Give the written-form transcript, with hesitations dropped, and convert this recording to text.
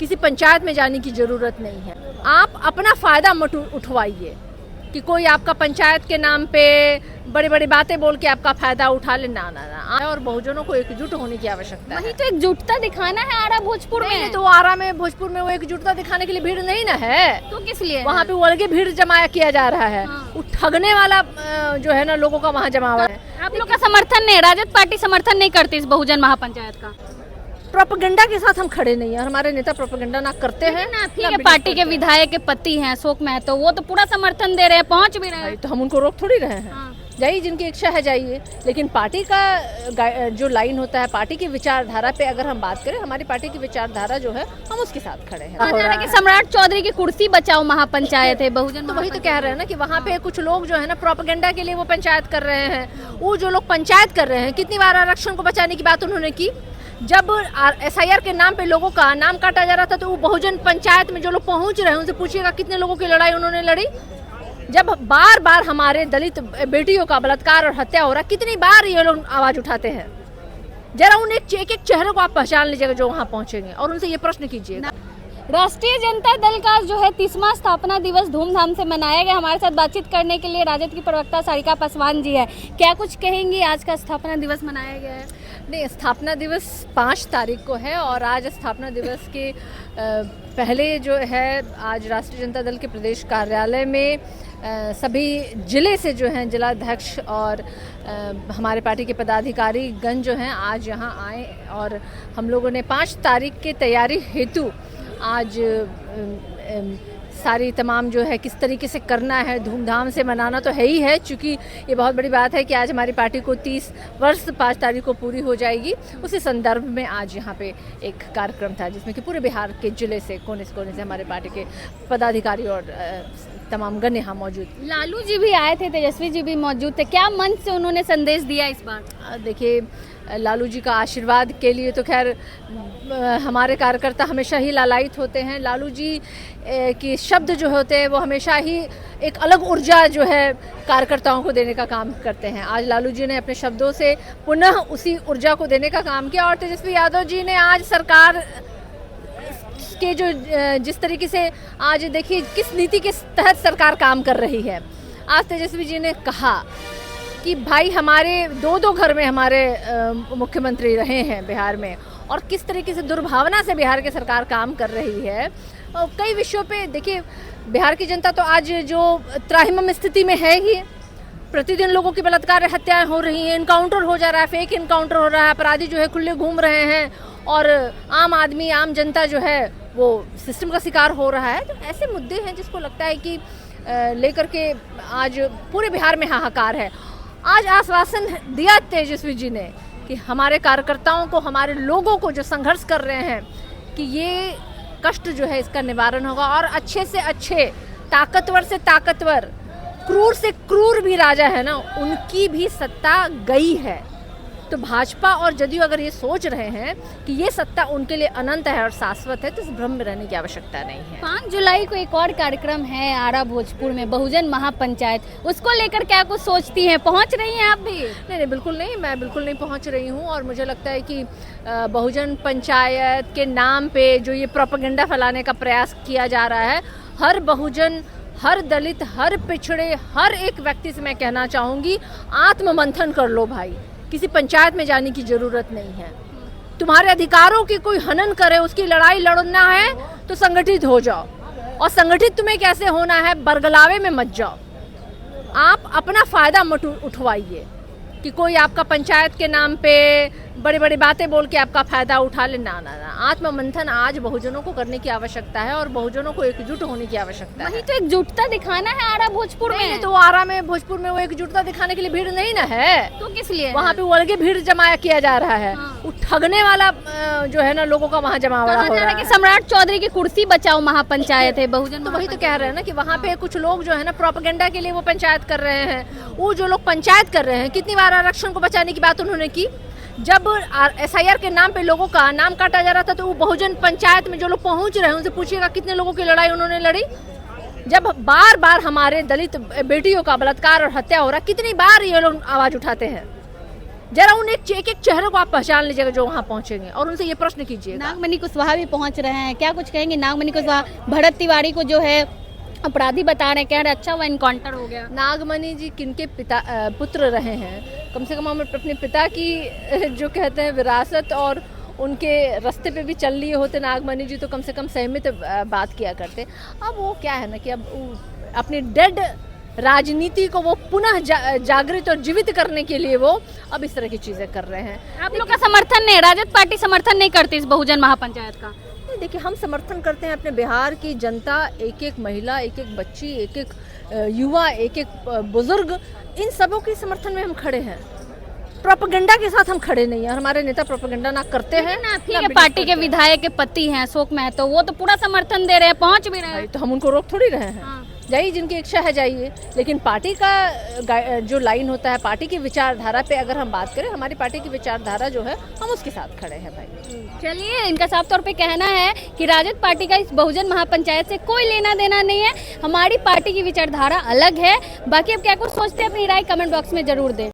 किसी पंचायत में जाने की जरूरत नहीं है। आप अपना फायदा मत उठवाइए कि कोई आपका पंचायत के नाम पे बड़ी बड़ी बातें बोल के आपका फायदा उठा ले। ना ना ना, और बहुजनों को एकजुट होने की आवश्यकता है। वही तो एकजुटता दिखाना है आरा भोजपुर में। तो आरा में भोजपुर में वो एकजुटता दिखाने के लिए भीड़ नहीं ना है, तो किस लिए वहाँ पे अलगे भीड़ जमाया किया जा रहा है। वो ठगने वाला जो है ना लोगों का वहाँ जमा हुआ है। आप लोग का समर्थन नहीं, राजद पार्टी समर्थन नहीं करती इस बहुजन महापंचायत का? प्रोपेगेंडा के साथ हम खड़े नहीं है, हमारे नेता प्रोपेगेंडा ना करते हैं ना आप ही के पार्टी के विधायक के पति हैं अशोक महतो, वो तो पूरा समर्थन दे रहे हैं, पहुंच भी रहे हैं। तो हम उनको रोक थोड़ी रहे हैं। जाइए, जिनकी इच्छा है जाइए, लेकिन पार्टी का जो लाइन होता है, पार्टी की विचारधारा पे अगर हम बात करें, हमारी पार्टी की विचारधारा जो है हम उसके साथ खड़े हैं। कि सम्राट चौधरी की कुर्सी बचाओ महापंचायत है बहुजन, तो वही तो कह रहे हैं ना कि वहाँ पे कुछ लोग जो है ना प्रोपेगेंडा के लिए वो पंचायत कर रहे हैं। वो जो लोग पंचायत कर रहे हैं, कितनी बार आरक्षण को बचाने की बात उन्होंने की। जब SIR के नाम पे लोगों का नाम काटा जा रहा था, तो वो बहुजन पंचायत में जो लोग पहुंच रहे हैं उनसे पूछिएगा कितने लोगों की लड़ाई उन्होंने लड़ी। जब बार बार हमारे दलित बेटियों का बलात्कार और हत्या हो रहा, कितनी बार ये लोग आवाज उठाते हैं। जरा उन एक एक चेहरे को आप पहचान लीजिएगा जो वहाँ पहुंचेंगे, और उनसे ये प्रश्न कीजिएगा। राष्ट्रीय जनता दल का जो है 30वां स्थापना दिवस धूमधाम से मनाया गया। हमारे साथ बातचीत करने के लिए राजद की प्रवक्ता सारिका पासवान जी है। क्या कुछ कहेंगी, आज का स्थापना दिवस मनाया गया है? नहीं, स्थापना दिवस 5 तारीख को है, और आज स्थापना दिवस के पहले जो है आज राष्ट्रीय जनता दल के प्रदेश कार्यालय में सभी जिले से जो हैं जिलाध्यक्ष और हमारे पार्टी के पदाधिकारी गण जो हैं आज यहाँ आए, और हम लोगों ने 5 तारीख के तैयारी हेतु आज सारी तमाम जो है किस तरीके से करना है, धूमधाम से मनाना तो है ही है, क्योंकि ये बहुत बड़ी बात है कि आज हमारी पार्टी को 30 वर्ष 5 तारीख को पूरी हो जाएगी। उसी संदर्भ में आज यहाँ पे एक कार्यक्रम था जिसमें कि पूरे बिहार के जिले से कोने से हमारे पार्टी के पदाधिकारी और तमाम गण यहाँ मौजूद। लालू जी भी आए थे, तेजस्वी जी भी मौजूद थे। क्या मंच से उन्होंने संदेश दिया इस बार? देखिए, लालू जी का आशीर्वाद के लिए तो खैर हमारे कार्यकर्ता हमेशा ही लालायित होते हैं। लालू जी के शब्द जो होते हैं वो हमेशा ही एक अलग ऊर्जा जो है कार्यकर्ताओं को देने का काम करते हैं। आज लालू जी ने अपने शब्दों से पुनः उसी ऊर्जा को देने का काम किया, और तेजस्वी यादव जी ने आज सरकार के जो जिस तरीके से आज देखिए किस नीति के तहत सरकार काम कर रही है। आज तेजस्वी जी ने कहा कि भाई हमारे 2 घर में हमारे मुख्यमंत्री रहे हैं बिहार में, और किस तरीके से दुर्भावना से बिहार की सरकार काम कर रही है। कई विषयों पे देखिए, बिहार की जनता तो आज जो त्राहिमाम स्थिति में है ही। प्रतिदिन लोगों की बलात्कार हत्याएं हो रही हैं, इनकाउंटर हो जा रहा है, फेक इनकाउंटर हो रहा है, अपराधी जो है खुले घूम रहे हैं, और आम आदमी आम जनता जो है वो सिस्टम का शिकार हो रहा है। तो ऐसे मुद्दे हैं जिसको लगता है कि लेकर के आज पूरे बिहार में हाहाकार है। आज आश्वासन दिया तेजस्वी जी ने कि हमारे कार्यकर्ताओं को, हमारे लोगों को जो संघर्ष कर रहे हैं, कि ये कष्ट जो है इसका निवारण होगा, और अच्छे से अच्छे, ताकतवर से ताकतवर, क्रूर से क्रूर भी राजा है ना, उनकी भी सत्ता गई है। तो भाजपा और जदयू अगर ये सोच रहे हैं कि ये सत्ता उनके लिए अनंत है और शाश्वत है, तो इस भ्रम में रहने की आवश्यकता नहीं है। 5 जुलाई को एक और कार्यक्रम है आरा भोजपुर में, बहुजन महापंचायत, उसको लेकर क्या कुछ सोचती हैं? पहुंच रही हैं आप भी? नहीं, बिल्कुल नहीं, मैं बिल्कुल नहीं पहुंच रही हूं, और मुझे लगता है कि बहुजन पंचायत के नाम पे जो ये प्रोपेगेंडा फैलाने का प्रयास किया जा रहा है, हर बहुजन, हर दलित, हर पिछड़े, हर एक व्यक्ति से मैं कहना चाहूँगी, आत्ममंथन कर लो भाई। किसी पंचायत में जाने की जरूरत नहीं है। तुम्हारे अधिकारों की कोई हनन करे, उसकी लड़ाई लड़ना है तो संगठित हो जाओ, और संगठित तुम्हें कैसे होना है, बरगलावे में मत जाओ। आप अपना फायदा मत उठवाइए कि कोई आपका पंचायत के नाम पे बड़ी बड़ी बातें बोल के आपका फायदा उठा ले। ना ना ना, आत्ममंथन आज बहुजनों को करने की आवश्यकता है, और बहुजनों को एकजुट होने की आवश्यकता है। वही तो एकजुटता दिखाना है आरा भोजपुर में। तो आरा में भोजपुर में वो एकजुटता दिखाने के लिए भीड़ नहीं ना है, तो किस लिए? वहाँ पे अलगे भीड़ जमाया किया जा रहा है। वो ठगने वाला जो है ना लोगों का वहाँ जमा हो रहा है। कि सम्राट चौधरी की कुर्सी बचाओ महापंचायत है बहुजन, तो वही तो कह रहे हैं ना कि वहाँ पे कुछ लोग जो है ना प्रोपेगेंडा के लिए वो पंचायत कर रहे हैं। वो जो लोग पंचायत कर रहे हैं, कितनी बार आरक्षण को बचाने की बात उन्होंने की। जब SIR के नाम पे लोगों का नाम काटा जा रहा था, तो वो बहुजन पंचायत में जो लोग पहुंच रहे हैं उनसे पूछिएगा कितने लोगों की लड़ाई उन्होंने लड़ी। जब बार बार हमारे दलित बेटियों का बलात्कार और हत्या हो रहा, कितनी बार ये लोग आवाज उठाते हैं। जरा उन एक एक चेहरे को आप पहचान लीजिएगा जो वहाँ पहुँचेंगे और उनसे ये प्रश्न कीजिएगा। नागमणि कुशवाहा भी पहुंच रहे हैं, क्या कुछ कहेंगे? नागमणि कुशवाहा भरत तिवारी को जो है अपराधी बता रहे हैं, कह रहे अच्छा हुआ इनकाउंटर हो गया। नागमणि जी किनके पुत्र रहे हैं, कम से कम हम अपने पिता की जो कहते हैं विरासत और उनके रास्ते पे भी चल लिए होते नागमणि जी तो कम से कम सहमित बात किया करते। अब वो क्या है ना कि अब अपनी डेड राजनीति को वो पुनः जागृत और जीवित करने के लिए वो अब इस तरह की चीजें कर रहे हैं। आप लोग का समर्थन नहीं, राजद पार्टी समर्थन नहीं करती इस बहुजन महापंचायत का? देखिए, हम समर्थन करते हैं अपने बिहार की जनता, एक एक महिला, एक एक बच्ची, एक एक युवा, एक एक बुजुर्ग, इन सबों के समर्थन में हम खड़े हैं। प्रोपेगेंडा के साथ हम खड़े नहीं हैं और हमारे नेता प्रोपेगेंडा ना करते हैं ना आपकी पार्टी के विधायक के पति हैं अशोक महतो, वो तो पूरा समर्थन दे रहे हैं, पहुंच भी रहे हैं। तो हम उनको रोक थोड़ी रहे हैं। हाँ। जाइए, जिनकी इच्छा है जाइए, लेकिन पार्टी का जो लाइन होता है, पार्टी की विचारधारा पे अगर हम बात करें, हमारी पार्टी की विचारधारा जो है हम उसके साथ खड़े हैं भाई। चलिए, इनका साफ तौर पे कहना है कि राजद पार्टी का इस बहुजन महापंचायत से कोई लेना देना नहीं है, हमारी पार्टी की विचारधारा अलग है। बाकी अब क्या कुछ सोचते हैं अपनी राय कमेंट बॉक्स में जरूर दें।